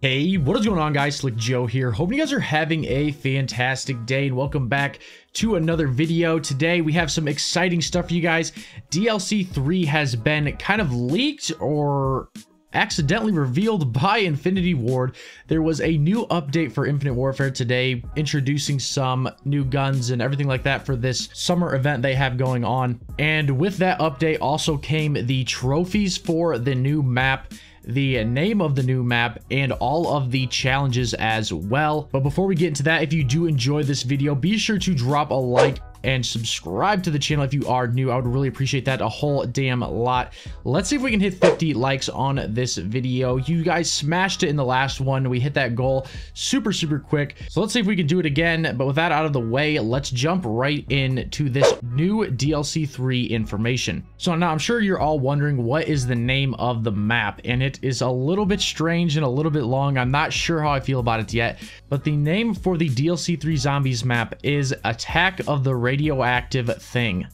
Hey, what is going on, guys? Slick Joe here. Hope you guys are having a fantastic day and welcome back to another video. Today we have some exciting stuff for you guys. DLC 3 has been kind of leaked or accidentally revealed by Infinity Ward. There was a new update for Infinite Warfare today, introducing some new guns and everything like that for this summer event they have going on. And with that update also came the trophies for the new map, the name of the new map, and all of the challenges as well. But before we get into that, if you do enjoy this video, be sure to drop a like and subscribe to the channel if you are new. I would really appreciate that a whole damn lot. Let's see if we can hit 50 likes on this video. You guys smashed it in the last one. We hit that goal super quick. So let's see if we can do it again. But with that out of the way, let's jump right into this new DLC 3 information. So now I'm sure you're all wondering what is the name of the map, and it is a little bit strange and a little bit long. I'm not sure how I feel about it yet, but the name for the DLC 3 Zombies map is Attack of the Radioactive Thing.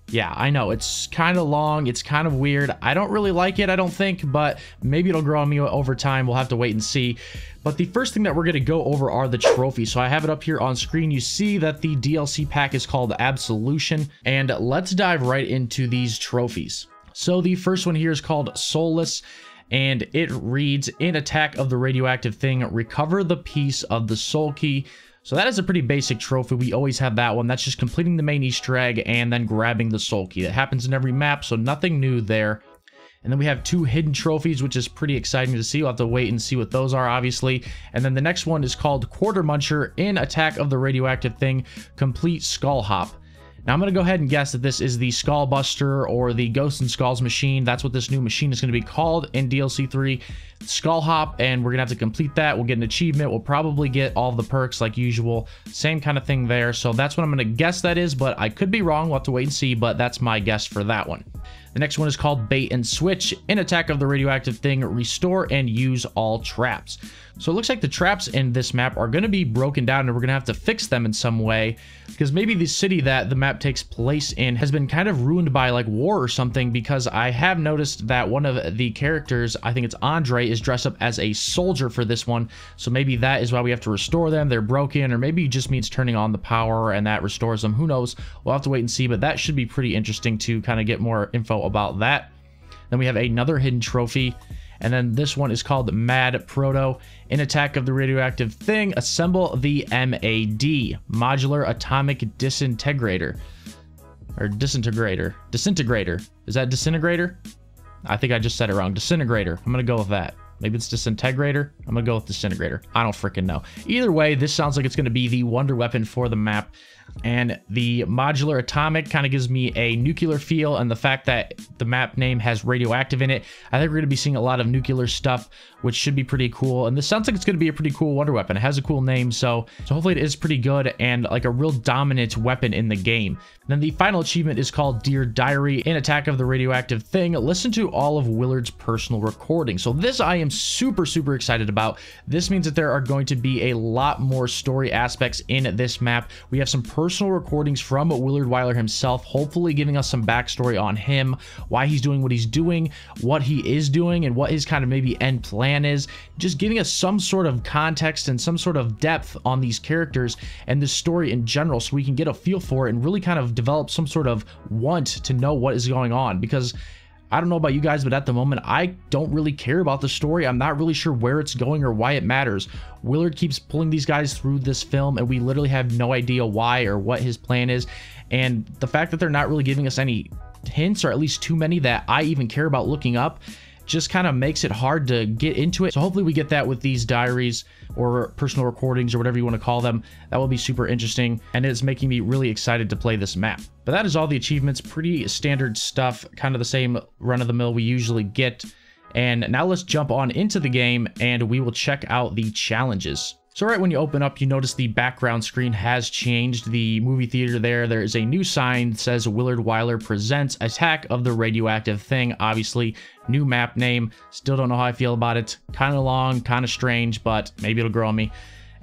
Yeah, I know, it's kind of long, it's kind of weird. I don't really like it, I don't think, but maybe it'll grow on me over time. We'll have to wait and see. But the first thing that we're going to go over are the trophies. So I have it up here on screen. You see that the DLC pack is called Absolution, and let's dive right into these trophies. So the first one here is called Soulless, and it reads, in Attack of the Radioactive Thing, recover the piece of the soul key. So that is a pretty basic trophy. We always have that one. That's just completing the main Easter egg and then grabbing the soul key. That happens in every map, so nothing new there. And then we have two hidden trophies, which is pretty exciting to see. We'll have to wait and see what those are, obviously. And then the next one is called Quarter Muncher, in Attack of the Radioactive Thing, complete Skull Hop. Now, I'm going to go ahead and guess that this is the Skull Buster or the Ghosts and Skulls machine. That's what this new machine is going to be called in DLC 3. Skull Hop, and we're going to have to complete that. We'll get an achievement. We'll probably get all of the perks like usual. Same kind of thing there. So that's what I'm going to guess that is, but I could be wrong. We'll have to wait and see, but that's my guess for that one. The next one is called Bait and Switch, in Attack of the Radioactive Thing, restore and use all traps. So it looks like the traps in this map are going to be broken down, and we're going to have to fix them in some way, because maybe the city that the map takes place in has been kind of ruined by like war or something, because I have noticed that one of the characters, I think it's Andre, is dressed up as a soldier for this one. So maybe that is why we have to restore them. They're broken, or maybe it just means turning on the power and that restores them. Who knows? We'll have to wait and see, but that should be pretty interesting to kind of get more info about that. Then we have another hidden trophy, and then this one is called Mad Proto, in Attack of the Radioactive Thing, assemble the MAD, Modular Atomic Disintegrator. Or Disintegrator. Is that Disintegrator? I think I just said it wrong. Disintegrator. I'm going to go with that. Maybe it's Disintegrator. I'm going to go with Disintegrator. I don't freaking know. Either way, this sounds like it's going to be the wonder weapon for the map. And the Modular Atomic kind of gives me a nuclear feel, and the fact that the map name has radioactive in it, I think we're going to be seeing a lot of nuclear stuff, which should be pretty cool. And this sounds like it's going to be a pretty cool wonder weapon. It has a cool name, so hopefully it is pretty good and like a real dominant weapon in the game. And then the final achievement is called Dear Diary, in Attack of the Radioactive Thing, listen to all of Willard's personal recordings. So this I am super excited about. This means that there are going to be a lot more story aspects in this map. We have some personal recordings from Willard Wyler himself, hopefully giving us some backstory on him, why he's doing what he's doing, what he is doing, and what his kind of maybe end plan is. Just giving us some sort of context and some sort of depth on these characters and the story in general, so we can get a feel for it and really kind of develop some sort of want to know what is going on. Because I don't know about you guys, but at the moment, I don't really care about the story. I'm not really sure where it's going or why it matters. Willard keeps pulling these guys through this film, and we literally have no idea why or what his plan is. And the fact that they're not really giving us any hints, or at least too many that I even care about looking up, just kind of makes it hard to get into it. So hopefully we get that with these diaries or personal recordings or whatever you want to call them. That will be super interesting, and it's making me really excited to play this map. But that is all the achievements. Pretty standard stuff, kind of the same run-of-the-mill we usually get. And now let's jump on into the game, and we will check out the challenges. So right when you open up, you notice the background screen has changed. The movie theater there is a new sign that says Willard Wyler presents Attack of the Radioactive Thing. Obviously, new map name. Still don't know how I feel about it. Kind of long, kind of strange, but maybe it'll grow on me.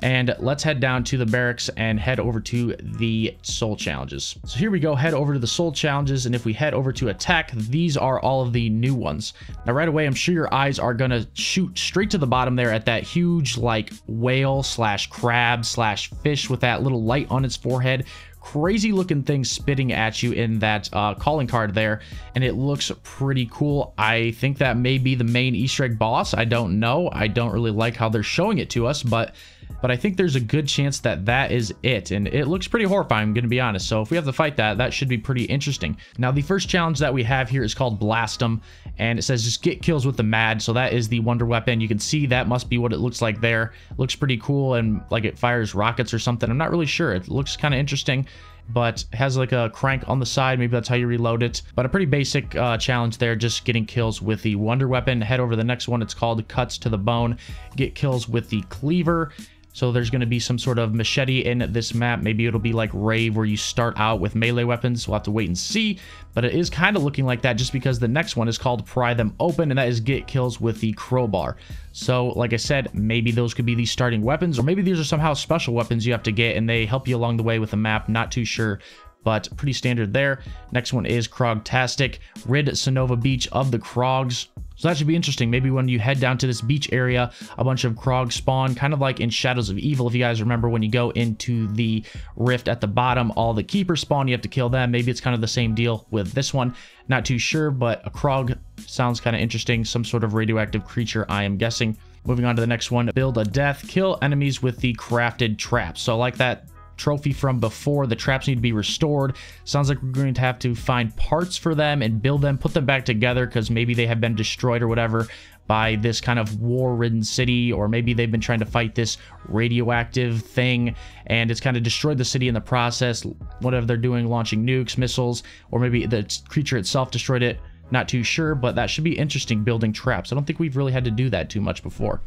And let's head down to the barracks and head over to the soul challenges. So here we go, head over to the soul challenges, and if we head over to attack, these are all of the new ones. Now right away, I'm sure your eyes are gonna shoot straight to the bottom there at that huge like whale slash crab slash fish with that little light on its forehead. Crazy looking thing spitting at you in that calling card there, and it looks pretty cool. I think that may be the main Easter egg boss. I don't know. I don't really like how they're showing it to us, but I think there's a good chance that that is it, and it looks pretty horrifying, I'm gonna be honest. So if we have to fight that, that should be pretty interesting. Now the first challenge that we have here is called Blast 'em, and it says just get kills with the MAD. So that is the wonder weapon. You can see that must be what it looks like there. It looks pretty cool, and like it fires rockets or something. I'm not really sure. It looks kind of interesting, but it has like a crank on the side. Maybe that's how you reload it, but a pretty basic challenge there, just getting kills with the wonder weapon. Head over to the next one. It's called Cuts to the Bone. Get kills with the cleaver. So there's going to be some sort of machete in this map. Maybe it'll be like Rave, where you start out with melee weapons. We'll have to wait and see, but it is kind of looking like that just because the next one is called Pry Them Open, and that is get kills with the crowbar. So like I said, maybe those could be the starting weapons, or maybe these are somehow special weapons you have to get and they help you along the way with the map. Not too sure, but pretty standard there. Next one is Krogtastic. Rid Sonova Beach of the Krogs. So that should be interesting. Maybe when you head down to this beach area, a bunch of Krogs spawn, kind of like in Shadows of Evil. If you guys remember, when you go into the rift at the bottom, all the keepers spawn, you have to kill them. Maybe it's kind of the same deal with this one. Not too sure, but a Krog sounds kind of interesting. Some sort of radioactive creature, I am guessing. Moving on to the next one, Build a Death. Kill enemies with the crafted traps. So like that trophy from before, the traps need to be restored. Sounds like we're going to have to find parts for them and build them, put them back together, because maybe they have been destroyed or whatever by this kind of war-ridden city, or maybe they've been trying to fight this radioactive thing and it's kind of destroyed the city in the process. Whatever they're doing, launching nukes, missiles, or maybe the creature itself destroyed it. Not too sure, but that should be interesting, building traps. I don't think we've really had to do that too much before.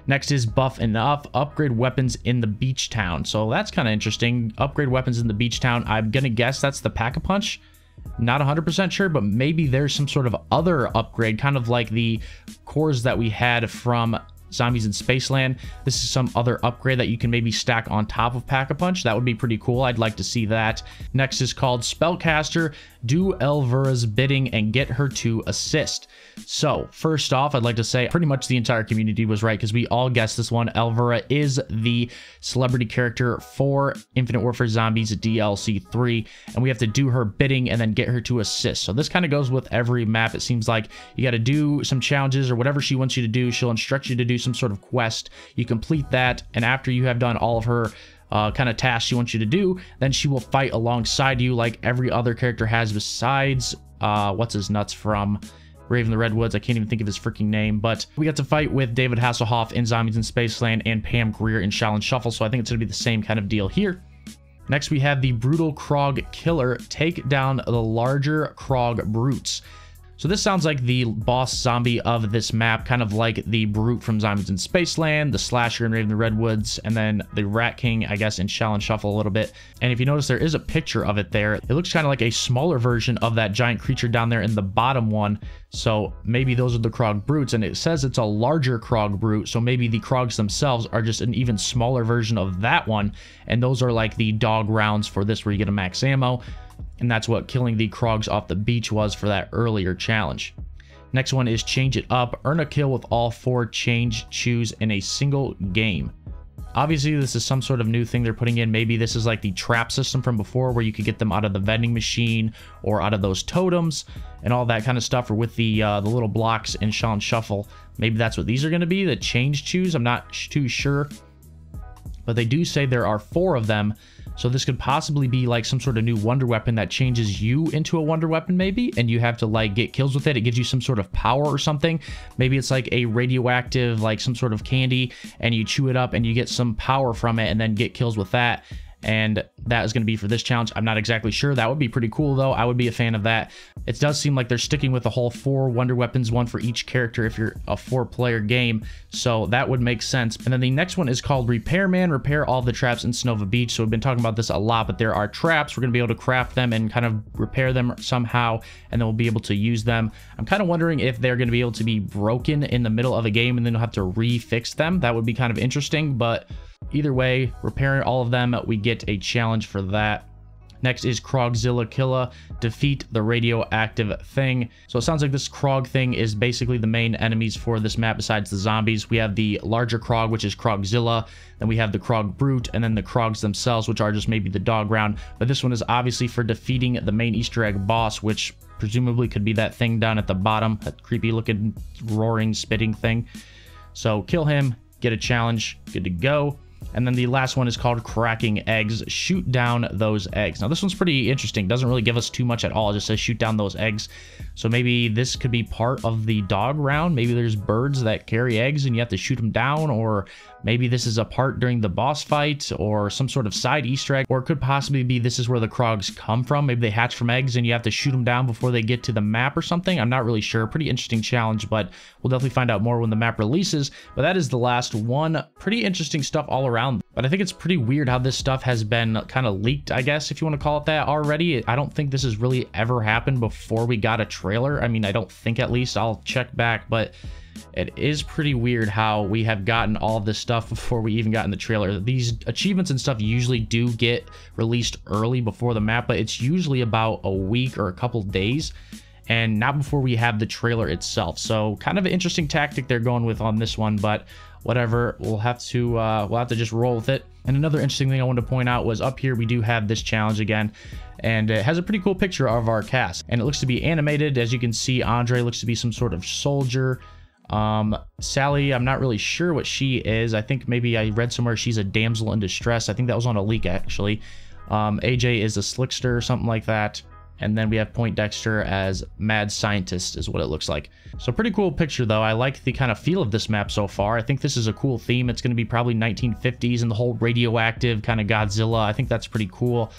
Next is Buff Enough. Upgrade weapons in the beach town. So that's kind of interesting. Upgrade weapons in the beach town. I'm gonna guess that's the Pack-a-Punch. Not 100% sure, but maybe there's some sort of other upgrade, kind of like the cores that we had from Zombies in Spaceland. This is some other upgrade that you can maybe stack on top of Pack-a-Punch. That would be pretty cool. I'd like to see that. Next is called Spellcaster. Do Elvira's bidding and get her to assist. So first off, I'd like to say pretty much the entire community was right, because we all guessed this one. Elvira is the celebrity character for Infinite Warfare Zombies DLC 3, and we have to do her bidding and then get her to assist. So this kind of goes with every map. It seems like you got to do some challenges or whatever she wants you to do. She'll instruct you to do some sort of quest. You complete that, and after you have done all of her kind of tasks she wants you to do, then she will fight alongside you like every other character has, besides what's his nuts from Raven the Redwoods. I can't even think of his freaking name, but we got to fight with David Hasselhoff in Zombies in Spaceland and Pam Grier in Shaolin Shuffle, so I think it's going to be the same kind of deal here. Next, we have the Brutal Krog Killer. Take down the larger Krog brutes. So this sounds like the boss zombie of this map, kind of like the Brute from Zombies in Spaceland, the Slasher in Raven the Redwoods, and then the Rat King, I guess, in Shaolin Shuffle a little bit. And if you notice, there is a picture of it there. It looks kind of like a smaller version of that giant creature down there in the bottom one. So maybe those are the Krog Brutes, and it says it's a larger Krog Brute, so maybe the Krogs themselves are just an even smaller version of that one, and those are like the dog rounds for this, where you get a max ammo. And that's what killing the Krogs off the beach was for that earlier challenge. Next one is Change It Up. Earn a kill with all 4 change choose in a single game. Obviously, this is some sort of new thing they're putting in. Maybe this is like the trap system from before, where you could get them out of the vending machine or out of those totems and all that kind of stuff, or with the little blocks in Shaolin Shuffle. Maybe that's what these are going to be, the change choose. I'm not too sure, but they do say there are 4 of them. So this could possibly be like some sort of new wonder weapon that changes you into a wonder weapon, maybe, and you have to like get kills with it. It gives you some sort of power or something. Maybe it's like a radioactive, like some sort of candy, and you chew it up and you get some power from it and then get kills with that. And that is going to be for this challenge. I'm not exactly sure. That would be pretty cool, though. I would be a fan of that. It does seem like they're sticking with the whole 4 wonder weapons, 1 for each character if you're a 4-player game. So that would make sense. And then the next one is called Repairman. Repair all the traps in Sonova Beach. So we've been talking about this a lot, but there are traps. We're going to be able to craft them and kind of repair them somehow, and then we'll be able to use them. I'm kind of wondering if they're going to be able to be broken in the middle of a game and then you'll have to refix them. That would be kind of interesting, but either way, repairing all of them, we get a challenge for that. Next is Krogzilla Killa, defeat the radioactive thing. So it sounds like this Krog thing is basically the main enemies for this map besides the zombies. We have the larger Krog, which is Krogzilla. Then we have the Krog Brute, and then the Krogs themselves, which are just maybe the dog round. But this one is obviously for defeating the main Easter egg boss, which presumably could be that thing down at the bottom, that creepy looking roaring spitting thing. So kill him, get a challenge, good to go. And then the last one is called Cracking Eggs. Shoot down those eggs. Now, this one's pretty interesting. Doesn't really give us too much at all. It just says shoot down those eggs. So maybe this could be part of the dog round. Maybe there's birds that carry eggs and you have to shoot them down. Or maybe this is a part during the boss fight or some sort of side Easter egg. Or it could possibly be this is where the Krogs come from. Maybe they hatch from eggs and you have to shoot them down before they get to the map or something. I'm not really sure. Pretty interesting challenge, but we'll definitely find out more when the map releases. But that is the last one. Pretty interesting stuff all around. But I think it's pretty weird how this stuff has been kind of leaked, I guess, if you want to call it that already. I don't think this has really ever happened before we got a trailer. I mean, I don't think, at least. I'll check back, but it is pretty weird how we have gotten all of this stuff before we even got in the trailer. These achievements and stuff usually do get released early before the map, but it's usually about a week or a couple days, and not before we have the trailer itself. So kind of an interesting tactic they're going with on this one, but whatever, we'll have to just roll with it. And another interesting thing I wanted to point out was up here we do have this challenge again, and it has a pretty cool picture of our cast, and it looks to be animated. As you can see, Andre looks to be some sort of soldier. Sally, I'm not really sure what she is. I think maybe I read somewhere she's a damsel in distress. I think that was on a leak, actually. AJ is a slickster or something like that. And then we have Point Dexter as mad scientist is what it looks like. So pretty cool picture though. I like the kind of feel of this map so far. I think this is a cool theme. It's going to be probably 1950s and the whole radioactive kind of Godzilla. I think that's pretty cool.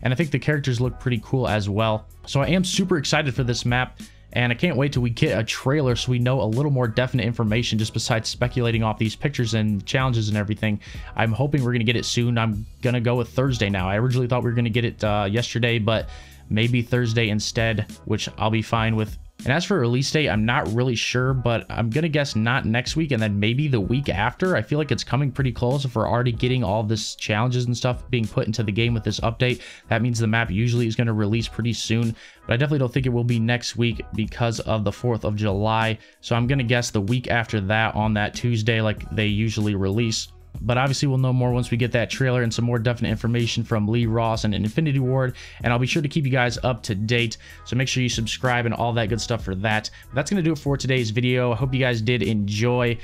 And I think the characters look pretty cool as well. So I am super excited for this map. And I can't wait till we get a trailer so we know a little more definite information just besides speculating off these pictures and challenges and everything. I'm hoping we're going to get it soon. I'm going to go with Thursday now. I originally thought we were going to get it yesterday, but maybe Thursday instead, which I'll be fine with. And as for release date, I'm not really sure, but I'm going to guess not next week and then maybe the week after. I feel like it's coming pretty close. If we're already getting all this challenges and stuff being put into the game with this update, that means the map usually is going to release pretty soon. But I definitely don't think it will be next week because of the 4th of July. So I'm going to guess the week after that on that Tuesday like they usually release. But obviously we'll know more once we get that trailer and some more definite information from Lee Ross and Infinity Ward, and I'll be sure to keep you guys up to date, so make sure you subscribe and all that good stuff for that. But that's going to do it for today's video. I hope you guys did enjoy.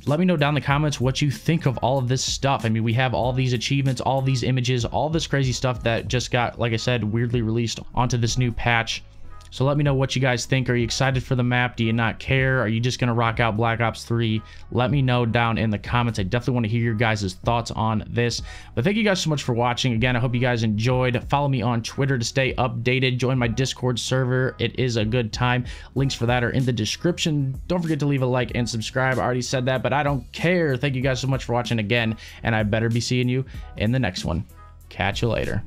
Let me know down in the comments what you think of all of this stuff. I mean, we have all these achievements, all these images, all this crazy stuff that just got, like I said, weirdly released onto this new patch. So let me know what you guys think. Are you excited for the map? Do you not care? Are you just going to rock out Black Ops 3? Let me know down in the comments. I definitely want to hear your guys' thoughts on this. But thank you guys so much for watching. Again, I hope you guys enjoyed. Follow me on Twitter to stay updated. Join my Discord server. It is a good time. Links for that are in the description. Don't forget to leave a like and subscribe. I already said that, but I don't care. Thank you guys so much for watching again, and I better be seeing you in the next one. Catch you later.